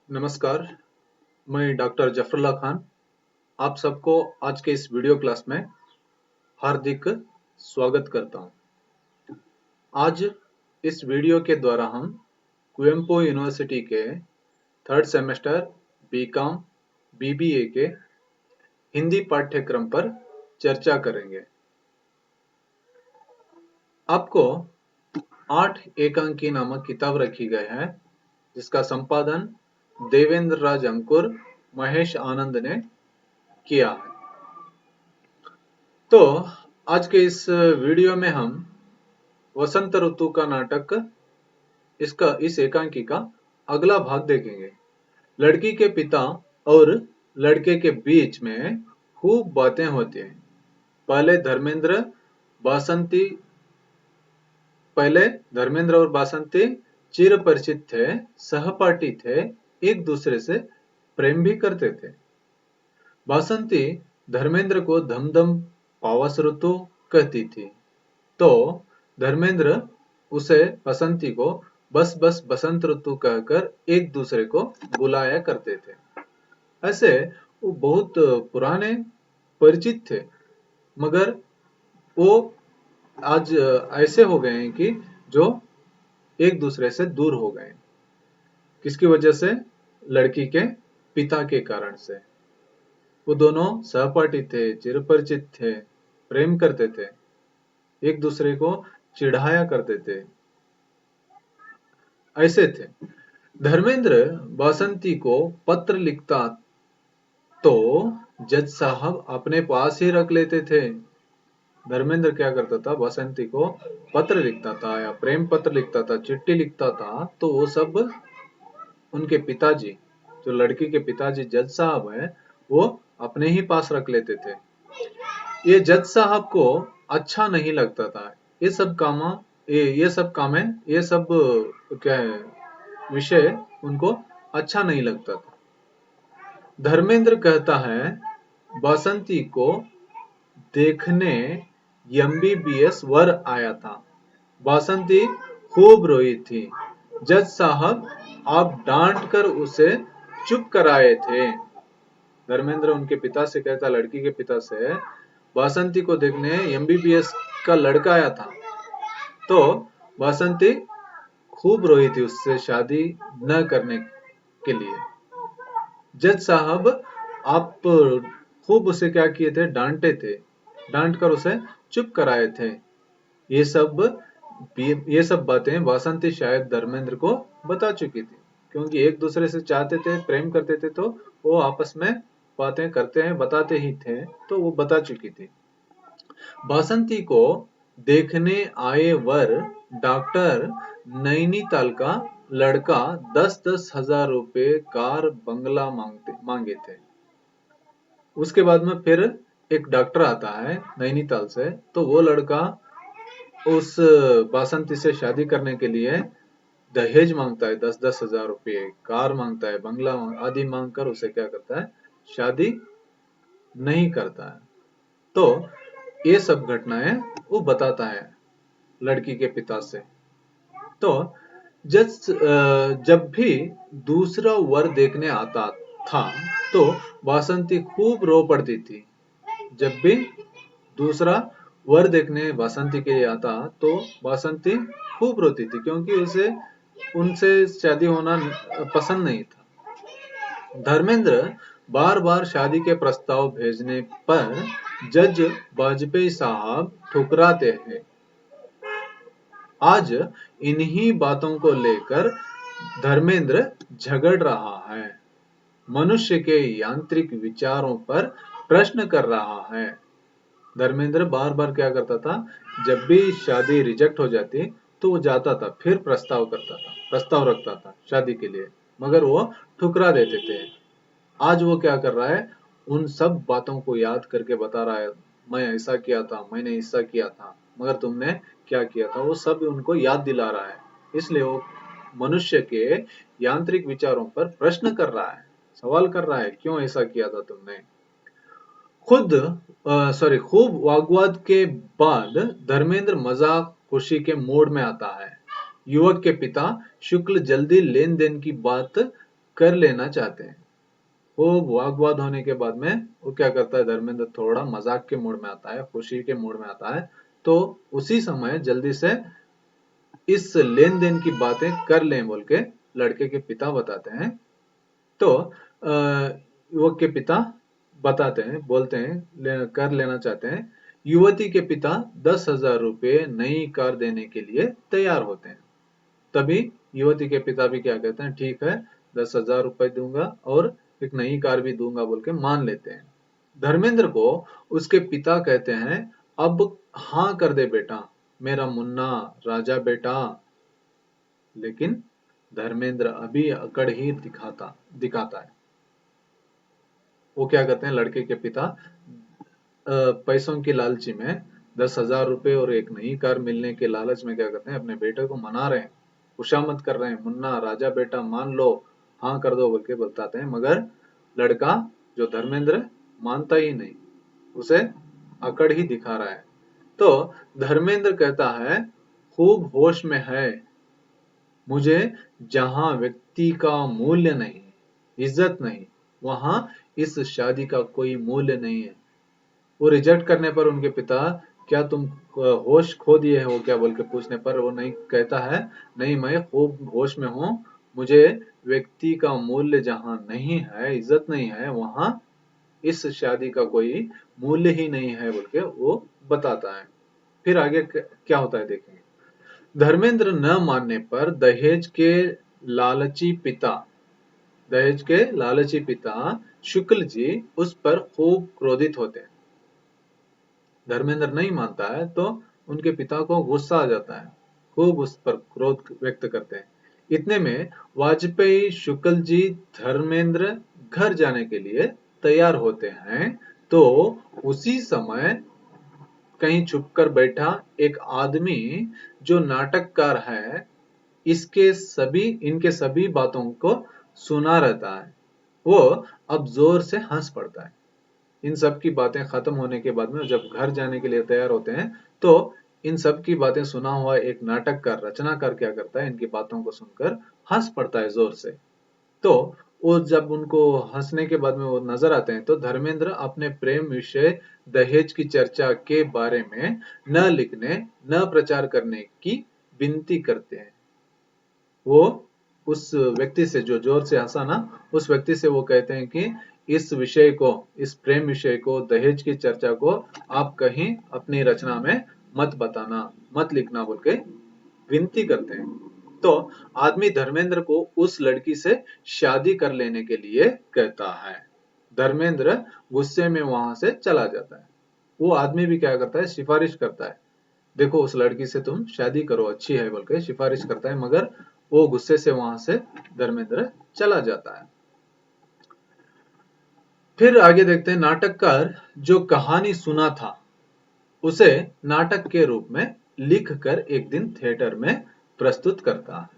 नमस्कार, मैं डॉक्टर जफरुल्लाह खान आप सबको आज के इस वीडियो क्लास में हार्दिक स्वागत करता हूं। आज इस वीडियो के द्वारा हम कुवेम्पू यूनिवर्सिटी के थर्ड सेमेस्टर बीकॉम बीबीए के हिंदी पाठ्यक्रम पर चर्चा करेंगे। आपको 8 एकांकी नामक किताब रखी गई है, जिसका संपादन देवेंद्र राज अंकुर महेश आनंद ने किया है। तो आज के इस वीडियो में हम वसंत ऋतु का नाटक इस एकांकी का अगला भाग देखेंगे। लड़की के पिता और लड़के के बीच में खूब बातें होती हैं। बासंती पहले धर्मेंद्र और बासंती चिर परिचित थे, सहपाठी थे, एक दूसरे से प्रेम भी करते थे। बासंती धर्मेंद्र को धमधम पावस ऋतु कहती थी, तो धर्मेंद्र उसे बसंती को बस बस बसंत ऋतु कहकर एक दूसरे को बुलाया करते थे। ऐसे वो बहुत पुराने परिचित थे, मगर वो आज ऐसे हो गए हैं कि जो एक दूसरे से दूर हो गए। किसकी वजह से? लड़की के पिता के कारण से। वो दोनों सहपाठी थे, चिरपरिचित थे, प्रेम करते थे, एक दूसरे को चिढ़ाया करते थे। ऐसे थे। धर्मेंद्र बासंती को पत्र लिखता तो जज साहब अपने पास ही रख लेते थे। धर्मेंद्र क्या करता था? बसंती को पत्र लिखता था या प्रेम पत्र लिखता था, चिट्ठी लिखता था, तो वो सब उनके पिताजी, जो लड़की के पिताजी जज साहब है, वो अपने ही पास रख लेते थे। ये जज साहब को अच्छा नहीं लगता था। ये सब काम ये सब क्या है, विषय उनको अच्छा नहीं लगता था। धर्मेंद्र कहता है, बसंती को देखने एमबीबीएस वर आया था। बसंती खूब रोई थी। जज साहब आप डांट कर उसे चुप कराए थे। धर्मेंद्र उनके पिता से कहता, लड़की के पिता से, बसंती को देखने एमबीबीएस का लड़का आया था, तो बसंती खूब रोई थी उससे शादी न करने के लिए। जज साहब आप खूब उसे क्या किए थे? डांटे थे, डांट कर उसे चुप कराए थे। ये सब बातें बसंती शायद धर्मेंद्र को बता चुकी थी, क्योंकि एक दूसरे से चाहते थे, प्रेम करते थे, तो वो आपस में बातें करते हैं, बताते ही थे, तो वो बता चुकी थी। बसंती को देखने आए वर डॉक्टर नैनीताल का लड़का 10-10 हजार रुपए कार बंगला मांगे थे। उसके बाद में फिर एक डॉक्टर आता है नैनीताल से, तो वो लड़का उस बासंती से शादी करने के लिए दहेज मांगता है, 10-10 हजार रुपये, कार मांगता है, बंगला आदि मांगकर उसे क्या करता है? शादी नहीं करता है। तो ये सब घटनाएं वो बताता है लड़की के पिता से। तो जब भी दूसरा वर देखने आता था, तो वासंती खूब रो पड़ती थी। जब भी दूसरा वर देखने वासंती के लिए आता, तो वासंती खूब रोती थी, क्योंकि उसे उनसे शादी होना पसंद नहीं था। धर्मेंद्र बार बार शादी के प्रस्ताव भेजने पर जज वाजपेयी साहब ठुकराते हैं। आज इन्हीं बातों को लेकर धर्मेंद्र झगड़ रहा है, मनुष्य के यांत्रिक विचारों पर प्रश्न कर रहा है। धर्मेंद्र बार बार क्या करता था? जब भी शादी रिजेक्ट हो जाती, तो वो जाता था, फिर प्रस्ताव रखता था शादी के लिए, मगर वो ठुकरा देते थे। आज वो क्या कर रहा है? उन सब बातों को याद करके बता रहा है, मैं ऐसा किया था, मैंने ऐसा किया था, मगर तुमने क्या किया था, वो सब उनको याद दिला रहा है। इसलिए वो मनुष्य के यांत्रिक विचारों पर प्रश्न कर रहा है, सवाल कर रहा है, क्यों ऐसा किया था तुमने। खूब वाग्वाद के बाद धर्मेंद्र मजाक खुशी के मूड में आता है। युवक के पिता शुक्ल जल्दी लेन देन की बात कर लेना चाहते हैं। खूब वाग्वाद होने के बाद में वो क्या करता है, धर्मेंद्र थोड़ा मजाक के मूड में आता है, खुशी के मूड में आता है। तो उसी समय जल्दी से इस लेन देन की बातें कर लें बोल के लड़के के पिता बताते हैं। तो युवक के पिता बताते हैं, बोलते हैं कर लेना चाहते हैं। युवती के पिता 10,000 रुपये नई कार देने के लिए तैयार होते हैं। तभी युवती के पिता भी क्या कहते हैं, ठीक है 10,000 रुपये दूंगा और एक नई कार भी दूंगा बोल के मान लेते हैं। धर्मेंद्र को उसके पिता कहते हैं, अब हाँ कर दे बेटा, मेरा मुन्ना राजा बेटा। लेकिन धर्मेंद्र अभी अकड़ ही दिखाता है। वो क्या करते हैं, लड़के के पिता पैसों की लालची में 10,000 रुपये और एक नई कार मिलने के लालच में क्या करते हैं, अपने बेटे को मना रहे हैं, खुशामद कर रहे हैं, मुन्ना राजा बेटा मान लो, हाँ कर दो बोल के बताते हैं। मगर लड़का जो धर्मेंद्र मानता ही नहीं, उसे अकड़ ही दिखा रहा है। तो धर्मेंद्र कहता है, खूब होश में है, मुझे जहां व्यक्ति का मूल्य नहीं, इज्जत नहीं, वहां इस शादी का कोई मूल्य नहीं है। वो रिजेक्ट करने पर उनके पिता, क्या तुम होश खो दिए हो क्या बोल के पूछने पर वो नहीं कहता है, नहीं मैं खूब होश में हूं, मुझे व्यक्ति का मूल्य जहां नहीं है, इज्जत नहीं है, वहां इस शादी का कोई मूल्य ही नहीं है बोल के वो बताता है। फिर आगे क्या होता है देखेंगे। धर्मेंद्र न मानने पर दहेज के लालची पिता शुक्ल जी उस पर खूब क्रोधित होते हैं। धर्मेंद्र नहीं मानता है तो उनके पिता को गुस्सा आ जाता है, खूब उस पर क्रोध व्यक्त करते हैं। इतने में वाजपेयी शुक्ल जी धर्मेंद्र घर जाने के लिए तैयार होते हैं। तो उसी समय कहीं छुपकर बैठा एक आदमी जो नाटककार है, इनके सभी बातों को सुना रहता है। वो अब जोर से हंस पड़ता है। इन सब की बातें खत्म होने के बाद में जब घर जाने के लिए तैयार होते हैं, तो इन सब की बातें सुना हुआ एक नाटककार रचनाकार क्या करता है, इनकी बातों को सुनकर हंस पड़ता है जोर से। तो वो जब उनको हंसने के बाद में वो नजर आते हैं, तो धर्मेंद्र अपने प्रेम विषय दहेज की चर्चा के बारे में न लिखने न प्रचार करने की विनती करते हैं। वो उस व्यक्ति से जो जोर से हंसा ना, उस व्यक्ति से वो कहते हैं कि इस प्रेम विषय को, दहेज की चर्चा को आप कहीं अपनी रचना में मत बताना, मत लिखना बोल के विनती करते हैं। तो आदमी धर्मेंद्र को उस लड़की से शादी कर लेने के लिए कहता है। धर्मेंद्र गुस्से में वहां से चला जाता है। वो आदमी भी क्या करता है, सिफारिश करता है, देखो उस लड़की से तुम शादी करो, अच्छी है बोल के सिफारिश करता है। मगर वो गुस्से से वहां से धर्मेंद्र चला जाता है। फिर आगे देखते हैं, नाटककार जो कहानी सुना था उसे नाटक के रूप में लिखकर एक दिन थिएटर में प्रस्तुत करता है।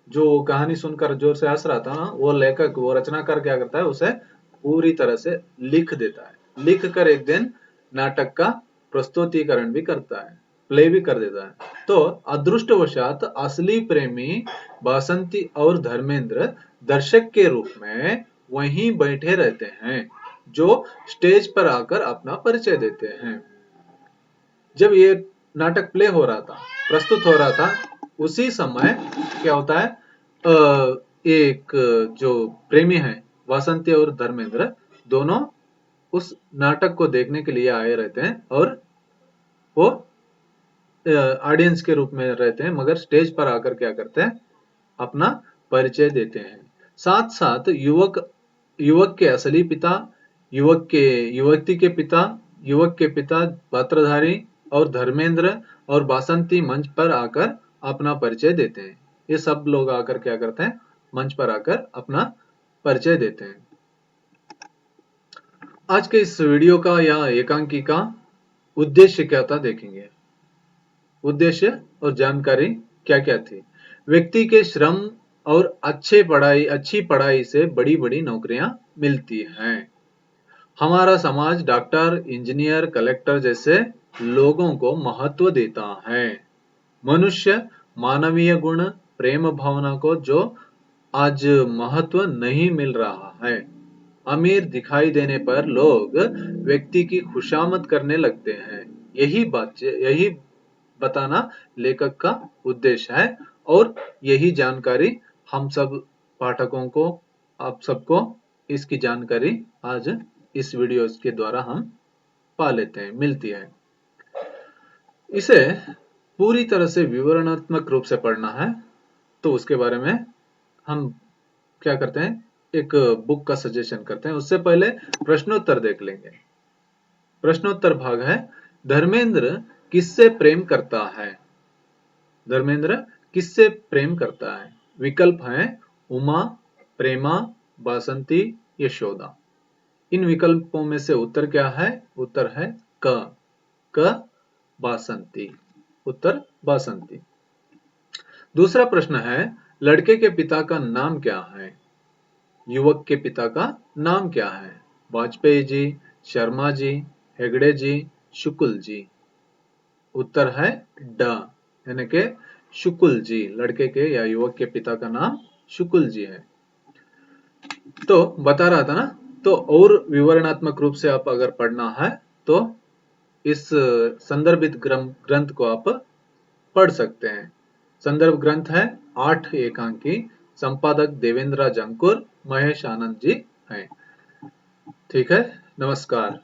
जो कहानी सुनकर जोर से हंस रहा था ना, वो लेखक, वो रचनाकार क्या करता है, उसे पूरी तरह से लिख देता है। लिख कर एक दिन नाटक का प्रस्तुतिकरण भी करता है, प्ले भी कर देता है। तो अदृष्टवशात असली प्रेमी बासंती और धर्मेंद्र दर्शक के रूप में वहीं बैठे रहते हैं, जो स्टेज पर आकर अपना परिचय देते हैं। जब ये नाटक प्ले हो रहा था, प्रस्तुत हो रहा था, उसी समय क्या होता है, एक जो प्रेमी है वासंती और धर्मेंद्र, दोनों उस नाटक को देखने के लिए आए रहते हैं और वो ऑडियंस के रूप में रहते हैं, मगर स्टेज पर आकर क्या करते हैं, अपना परिचय देते हैं। साथ साथ युवक के असली पिता, युवती के पिता, युवक के पिता पात्रधारी और धर्मेंद्र और बासंती मंच पर आकर अपना परिचय देते हैं। ये सब लोग आकर क्या करते हैं, मंच पर आकर अपना परिचय देते हैं। आज के इस वीडियो का या एकांकी का उद्देश्य क्या था देखेंगे। उद्देश्य और जानकारी क्या क्या थी। व्यक्ति के श्रम और अच्छी पढ़ाई से बड़ी बड़ी नौकरियां मिलती हैं। हमारा समाज डॉक्टर, इंजीनियर, कलेक्टर जैसे लोगों को महत्व देता है। मनुष्य मानवीय गुण, प्रेम भावना को जो आज महत्व नहीं मिल रहा है। अमीर दिखाई देने पर लोग व्यक्ति की खुशामद करने लगते हैं। यही बताना लेखक का उद्देश्य है और यही जानकारी हम सब पाठकों को, आप सबको इसकी जानकारी आज इस वीडियो के द्वारा हम पा लेते हैं, मिलती है। इसे पूरी तरह से विवरणात्मक रूप से पढ़ना है तो उसके बारे में हम क्या करते हैं, एक बुक का सजेशन करते हैं। उससे पहले प्रश्नोत्तर देख लेंगे। प्रश्नोत्तर भाग है, धर्मेंद्र किससे प्रेम करता है? धर्मेंद्र किससे प्रेम करता है? विकल्प हैं उमा, प्रेमा, बासंती, यशोदा। इन विकल्पों में से उत्तर क्या है? उत्तर है क बासंती। उत्तर बासंती। दूसरा प्रश्न है, लड़के के पिता का नाम क्या है? युवक के पिता का नाम क्या है? वाजपेयी जी, शर्मा जी, हेगड़े जी, शुक्ल जी। उत्तर है ड, यानी के शुक्ल जी। लड़के के या युवक के पिता का नाम शुक्ल जी है। तो बता रहा था ना, तो और विवरणात्मक रूप से आप अगर पढ़ना है तो इस संदर्भित ग्रंथ को आप पढ़ सकते हैं। संदर्भ ग्रंथ है 8 एकांकी, संपादक देवेंद्र जंकुर, महेश आनंद जी हैं। ठीक है, नमस्कार।